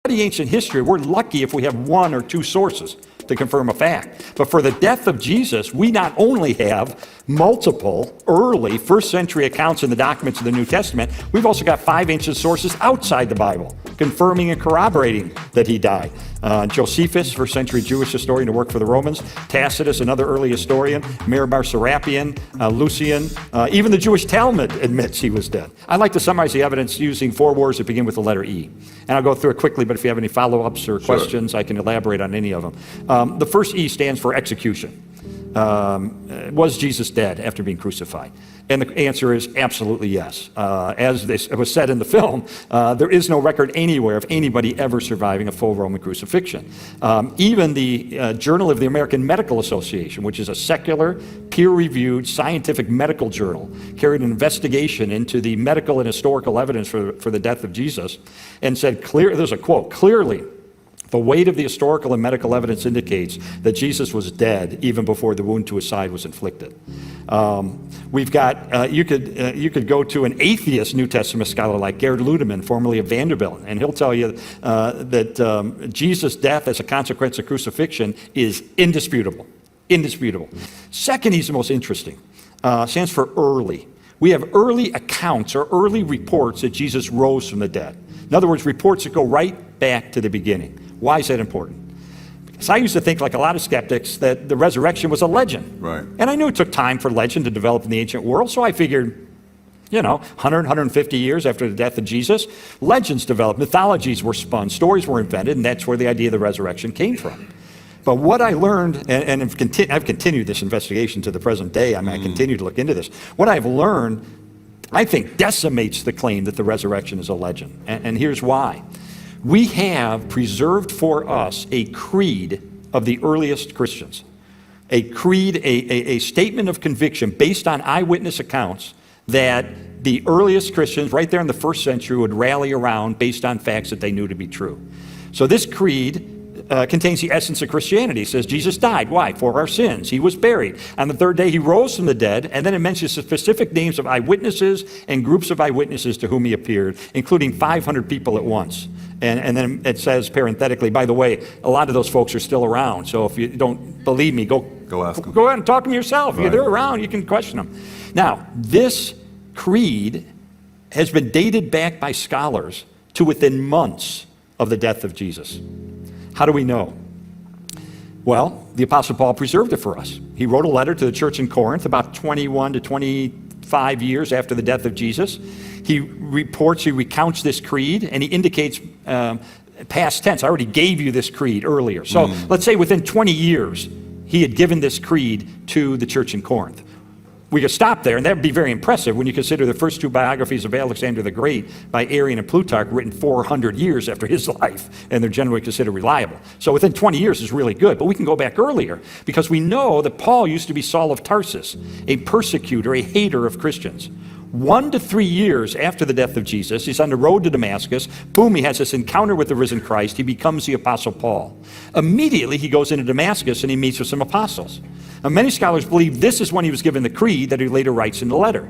study ancient history, we're lucky if we have one or two sources to confirm a fact. But for the death of Jesus, we not only have multiple early first century accounts in the documents of the New Testament, we've also got 5 ancient sources outside the Bible confirming and corroborating that he died. Josephus, first century Jewish historian who worked for the Romans, Tacitus, another early historian, Mirabar Serapion, Lucian, even the Jewish Talmud admits he was dead. I like to summarize the evidence using 4 words that begin with the letter E. And I'll go through it quickly, but if you have any follow-ups or questions, I can elaborate on any of them. The first E stands for execution. Was Jesus dead after being crucified? And the answer is absolutely yes. As this was said in the film, there is no record anywhere of anybody ever surviving a full Roman crucifixion. Even the Journal of the American Medical Association, which is a secular, peer-reviewed, scientific medical journal, carried an investigation into the medical and historical evidence for the death of Jesus and said, there's a quote, "Clearly, the weight of the historical and medical evidence indicates that Jesus was dead even before the wound to his side was inflicted." We've got, you could go to an atheist New Testament scholar like Gerhard Ludemann, formerly of Vanderbilt, and he'll tell you that Jesus' death as a consequence of crucifixion is indisputable. Indisputable. Second, he's the most interesting. Stands for early. We have early accounts or early reports that Jesus rose from the dead. In other words, reports that go right back to the beginning. Why is that important? Because I used to think, like a lot of skeptics, that the resurrection was a legend. Right. And I knew it took time for legend to develop in the ancient world, so I figured, 100, 150 years after the death of Jesus, legends developed, mythologies were spun, stories were invented, and that's where the idea of the resurrection came from. But what I learned, and I've continued this investigation to the present day, I continue to look into this, what I've learned, I think, decimates the claim that the resurrection is a legend. And here's why. We have preserved for us a creed of the earliest Christians. A creed, a statement of conviction based on eyewitness accounts that the earliest Christians right there in the first century would rally around based on facts that they knew to be true. So this creed contains the essence of Christianity. It says Jesus died. Why? For our sins. He was buried. On the third day, he rose from the dead, and then it mentions the specific names of eyewitnesses and groups of eyewitnesses to whom he appeared, including 500 people at once. And then it says parenthetically, by the way, a lot of those folks are still around, so if you don't believe me, go ask them. Go out and talk to them yourself. Right. If they're around, you can question them. Now, this creed has been dated back by scholars to within months of the death of Jesus. How do we know? Well, the Apostle Paul preserved it for us. He wrote a letter to the church in Corinth about 21 to 25 years after the death of Jesus. He recounts this creed, and he indicates past tense. I already gave you this creed earlier. So let's say within 20 years, he had given this creed to the church in Corinth. We could stop there, and that would be very impressive when you consider the first 2 biographies of Alexander the Great by Arrian and Plutarch, written 400 years after his life, and they're generally considered reliable. So within 20 years is really good, but we can go back earlier, because we know that Paul used to be Saul of Tarsus, a persecutor, a hater of Christians. 1 to 3 years after the death of Jesus, he's on the road to Damascus. Boom, he has this encounter with the risen Christ. He becomes the Apostle Paul. Immediately, he goes into Damascus and he meets with some apostles. Now, many scholars believe this is when he was given the creed that he later writes in the letter.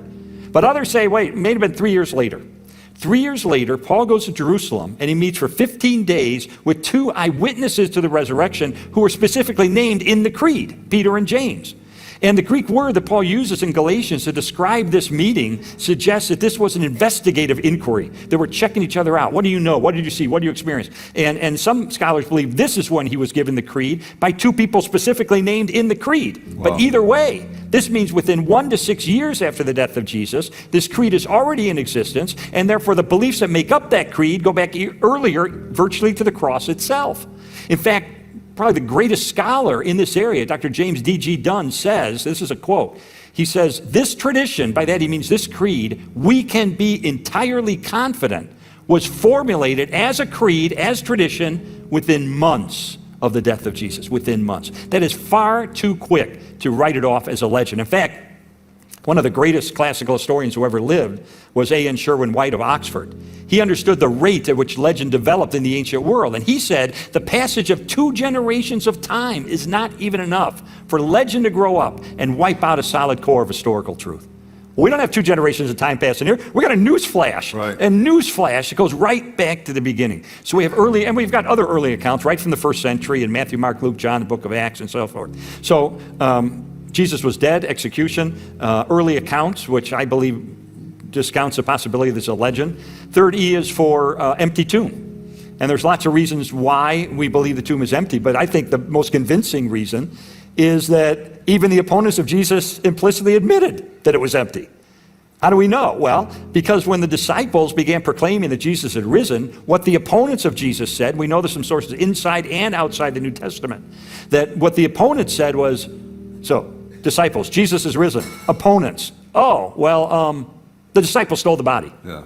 But others say, wait, it may have been 3 years later. 3 years later, Paul goes to Jerusalem and he meets for 15 days with 2 eyewitnesses to the resurrection who are specifically named in the creed, Peter and James. And the Greek word that Paul uses in Galatians to describe this meeting suggests that this was an investigative inquiry. They were checking each other out. What do you know? What did you see? What do you experience? And some scholars believe this is when he was given the creed by 2 people specifically named in the creed. Wow. But either way, this means within 1 to 6 years after the death of Jesus, this creed is already in existence, and therefore the beliefs that make up that creed go back earlier, virtually to the cross itself. In fact, probably the greatest scholar in this area, Dr. James D.G. Dunn, says, this is a quote, he says, this tradition, by that he means this creed, we can be entirely confident was formulated as a creed, as tradition, within months of the death of Jesus, within months. That is far too quick to write it off as a legend. In fact, one of the greatest classical historians who ever lived was A.N. Sherwin White of Oxford. He understood the rate at which legend developed in the ancient world, and he said the passage of 2 generations of time is not even enough for legend to grow up and wipe out a solid core of historical truth. We don't have 2 generations of time passing here. We got a news flash. Right. And news flash, it goes right back to the beginning. So we have early, and we've got other early accounts right from the first century in Matthew, Mark, Luke, John, the book of Acts, and so forth. So Jesus was dead, execution, early accounts, which I believe discounts the possibility there's a legend. Third E is for empty tomb. And there's lots of reasons why we believe the tomb is empty, but I think the most convincing reason is that even the opponents of Jesus implicitly admitted that it was empty. How do we know? Well, because when the disciples began proclaiming that Jesus had risen, what the opponents of Jesus said, we know there's some sources inside and outside the New Testament, that what the opponents said was, so, disciples, Jesus is risen. Opponents, the disciples stole the body. Yeah.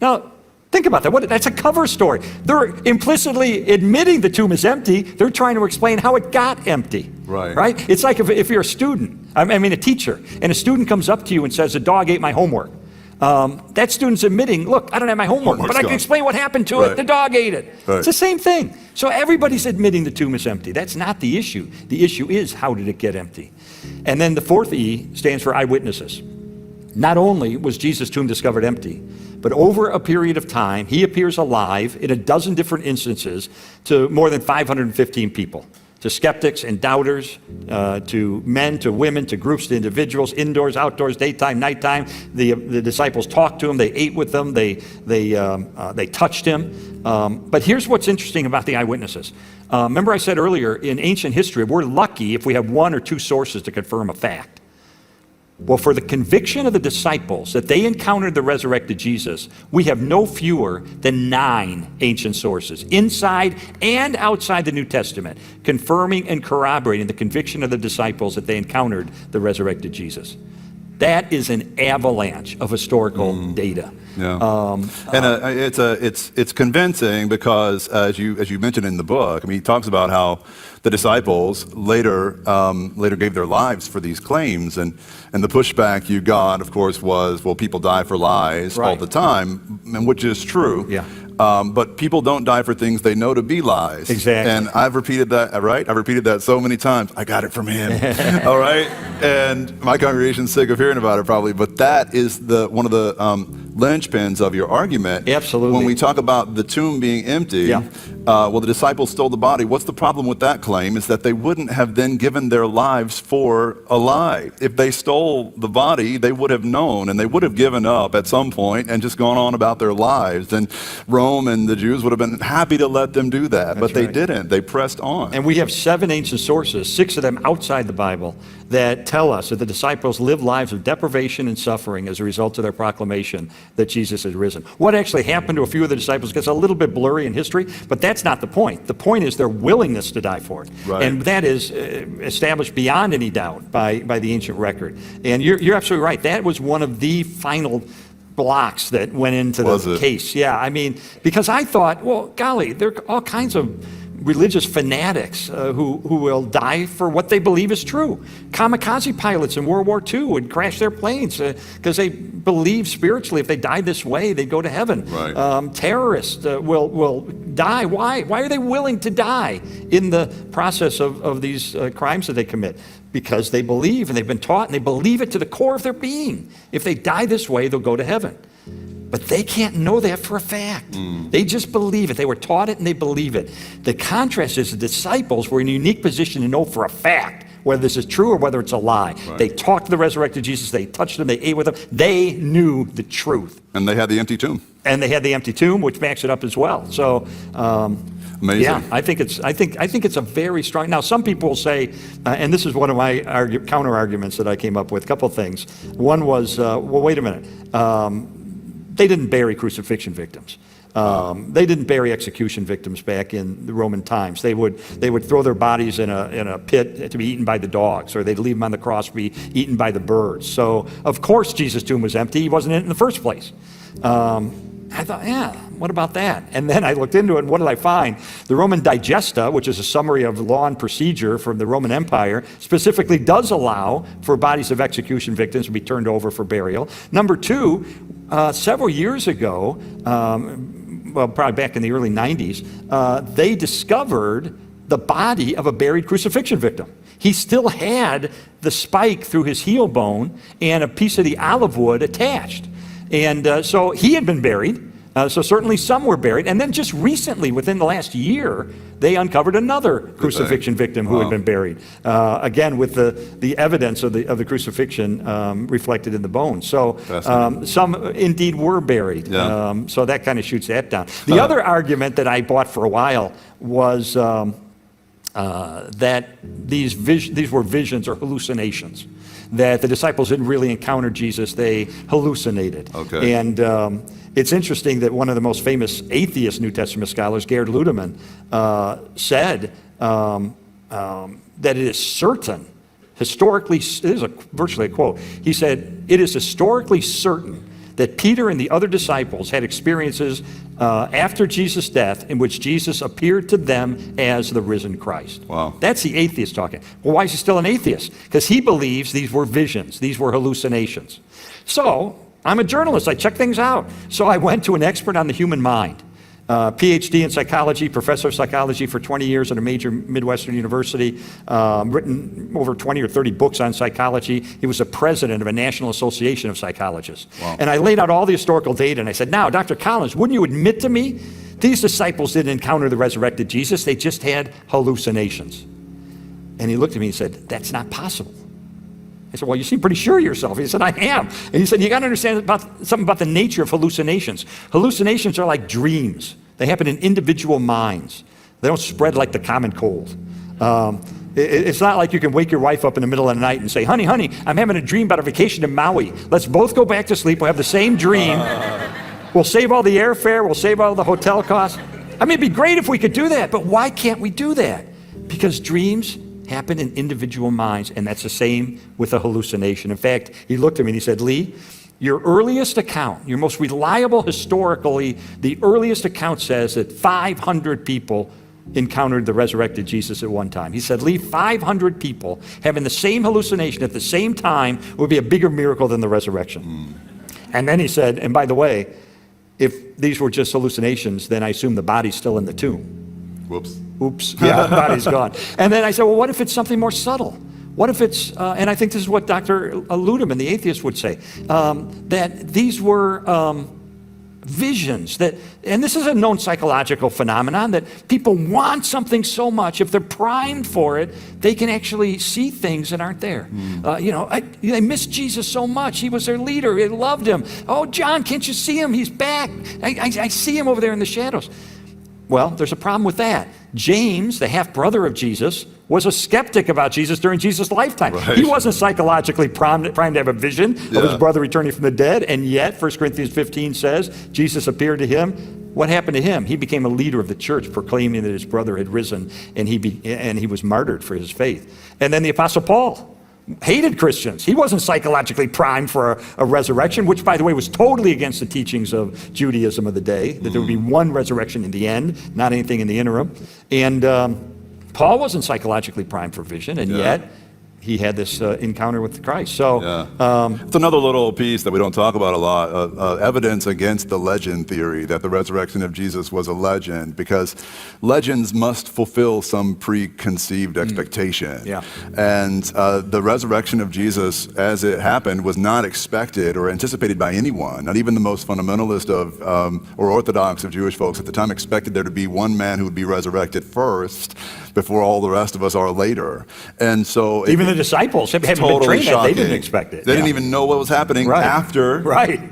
Now, think about that. That's a cover story. They're implicitly admitting the tomb is empty. They're trying to explain how it got empty. Right. It's like if you're a student, a teacher, and a student comes up to you and says, the dog ate my homework. That student's admitting, look, I don't have my homework, but I can explain what happened to it. The dog ate it. Right. It's the same thing. So everybody's admitting the tomb is empty. That's not the issue. The issue is, how did it get empty? And then the fourth E stands for eyewitnesses. Not only was Jesus' tomb discovered empty, but over a period of time, he appears alive in a dozen different instances to more than 515 people, to skeptics and doubters, to men, to women, to groups, to individuals, indoors, outdoors, daytime, nighttime. The disciples talked to him, they ate with them, they touched him. But here's what's interesting about the eyewitnesses. Remember I said earlier, in ancient history, we're lucky if we have 1 or 2 sources to confirm a fact. Well, for the conviction of the disciples that they encountered the resurrected Jesus, we have no fewer than 9 ancient sources, inside and outside the New Testament, confirming and corroborating the conviction of the disciples that they encountered the resurrected Jesus. That is an avalanche of historical data. Yeah. It's convincing because, as you mentioned in the book, he talks about how the disciples later gave their lives for these claims, and the pushback you got, of course, was, well, people die for lies all the time, and which is true. Yeah. But people don't die for things they know to be lies. Exactly. And I've repeated that, right? I've repeated that so many times. I got it from him. All right? And my congregation's sick of hearing about it probably, but that is one of the linchpins of your argument. Absolutely. When we talk about the tomb being empty, well, the disciples stole the body. What's the problem with that claim is that they wouldn't have then given their lives for a lie. If they stole the body, they would have known, and they would have given up at some point and just gone on about their lives. And Rome and the Jews would have been happy to let them do that, but they didn't. They pressed on. And we have 7 ancient sources, 6 of them outside the Bible, that tell us that the disciples lived lives of deprivation and suffering as a result of their proclamation that Jesus had risen. What actually happened to a few of the disciples gets a little bit blurry in history, but that's not the point. The point is their willingness to die for it. Right. And that is established beyond any doubt by the ancient record. And you're absolutely right. That was one of the final blocks that went into the case. Yeah, because I thought, well, golly, there are all kinds of religious fanatics who will die for what they believe is true. Kamikaze pilots in World War II would crash their planes because they believe spiritually if they died this way, they'd go to heaven. Right. Terrorists will die. Why? Why are they willing to die in the process of these crimes that they commit? Because they believe, and they've been taught, and they believe it to the core of their being. If they die this way, they'll go to heaven. But they can't know that for a fact. They just believe it. They were taught it and they believe it. The contrast is the disciples were in a unique position to know for a fact whether this is true or whether it's a lie. Right. They talked to the resurrected Jesus. They touched him. They ate with him. They knew the truth. And they had the empty tomb. And they had the empty tomb, which backs it up as well. So, amazing. Yeah, I think it's a very strong. Now, some people will say, and this is one of my counter arguments that I came up with. A couple of things. One was, well, wait a minute. They didn't bury crucifixion victims. They didn't bury execution victims back in the Roman times. They would throw their bodies in a pit to be eaten by the dogs, or they'd leave them on the cross to be eaten by the birds. So, of course, Jesus' tomb was empty. He wasn't in it in the first place. I thought, yeah, what about that? And then I looked into it, and what did I find? The Roman Digesta, which is a summary of law and procedure from the Roman Empire, specifically does allow for bodies of execution victims to be turned over for burial. Number 2, several years ago, well, probably back in the early 90s, they discovered the body of a buried crucifixion victim. He still had the spike through his heel bone and a piece of the olive wood attached. And so he had been buried. So certainly some were buried. And then just recently, within the last year, they uncovered another crucifixion victim who had been buried. Again, with the evidence of the crucifixion reflected in the bones. So some indeed were buried. Yeah. So that kind of shoots that down. The other argument that I bought for a while was that these were visions or hallucinations. That the disciples didn't really encounter Jesus, they hallucinated. Okay. And it's interesting that one of the most famous atheist New Testament scholars, Gerd Ludemann, said that it is certain, historically, this is virtually a quote, he said, it is historically certain that Peter and the other disciples had experiences after Jesus' death in which Jesus appeared to them as the risen Christ. Wow. That's the atheist talking. Well, why is he still an atheist? Because he believes these were visions, these were hallucinations. So, I'm a journalist, I check things out. So I went to an expert on the human mind. PhD in psychology, professor of psychology for 20 years at a major Midwestern university, written over 20 or 30 books on psychology. He was the president of a National Association of Psychologists. Wow. And I laid out all the historical data and I said, now, Dr. Collins, wouldn't you admit to me these disciples didn't encounter the resurrected Jesus, they just had hallucinations? And he looked at me and said, that's not possible. I said, well, you seem pretty sure of yourself. He said, I am. And he said, you got to understand something about the nature of hallucinations. Hallucinations are like dreams. They happen in individual minds. They don't spread like the common cold. It's not like you can wake your wife up in the middle of the night and say, honey, I'm having a dream about a vacation to Maui. Let's both go back to sleep. We'll have the same dream. We'll save all the airfare. We'll save all the hotel costs. I mean, it'd be great if we could do that, but why can't we do that? Because dreams happen in individual minds, and that's the same with a hallucination. In fact, he looked at me and he said, Lee, your earliest account, your most reliable historically, the earliest account says that 500 people encountered the resurrected Jesus at one time. He said, Lee, 500 people having the same hallucination at the same time would be a bigger miracle than the resurrection. And then he said, and by the way, if these were just hallucinations, then I assume the body's still in the tomb. Whoops. Oops, yeah, the body's gone. And then I said, well, what if it's something more subtle? What if it's, and I think this is what Dr. Ludemann, the atheist, would say, that these were visions, that, and this is a known psychological phenomenon, that people want something so much, if they're primed for it, they can actually see things that aren't there. They miss Jesus so much. He was their leader. They loved him. Oh, John, can't you see him? He's back. I see him over there in the shadows. Well, there's a problem with that. James, the half-brother of Jesus, was a skeptic about Jesus during Jesus' lifetime. Right. He wasn't psychologically primed to have a vision of his brother returning from the dead, and yet 1 Corinthians 15 says Jesus appeared to him. What happened to him? He became a leader of the church, proclaiming that his brother had risen, and he was martyred for his faith. And then the Apostle Paul hated Christians. He wasn't psychologically primed for a resurrection, which, by the way, was totally against the teachings of Judaism of the day, that there would be one resurrection in the end, not anything in the interim. And Paul wasn't psychologically primed for vision, and yet he had this encounter with Christ. So it's another little piece that we don't talk about a lot, evidence against the legend theory that the resurrection of Jesus was a legend, because legends must fulfill some preconceived expectation. And the resurrection of Jesus, as it happened, was not expected or anticipated by anyone. Not even the most fundamentalist of or orthodox of Jewish folks at the time expected there to be one man who would be resurrected first before all the rest of us are later. And so even the disciples haven't totally been trained shocking. They didn't expect it. They didn't even know what was happening after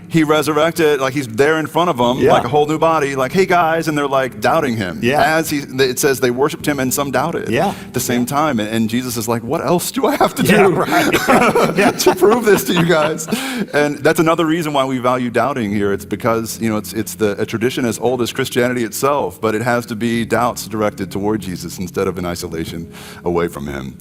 he resurrected. Like, he's there in front of them, like a whole new body, like, hey guys, and they're like doubting him. As it says they worshiped him and some doubted at the same time. And Jesus is like, what else do I have to do to prove this to you guys? And that's another reason why we value doubting here. It's because, it's a tradition as old as Christianity itself, but it has to be doubts directed toward Jesus instead of in isolation away from him.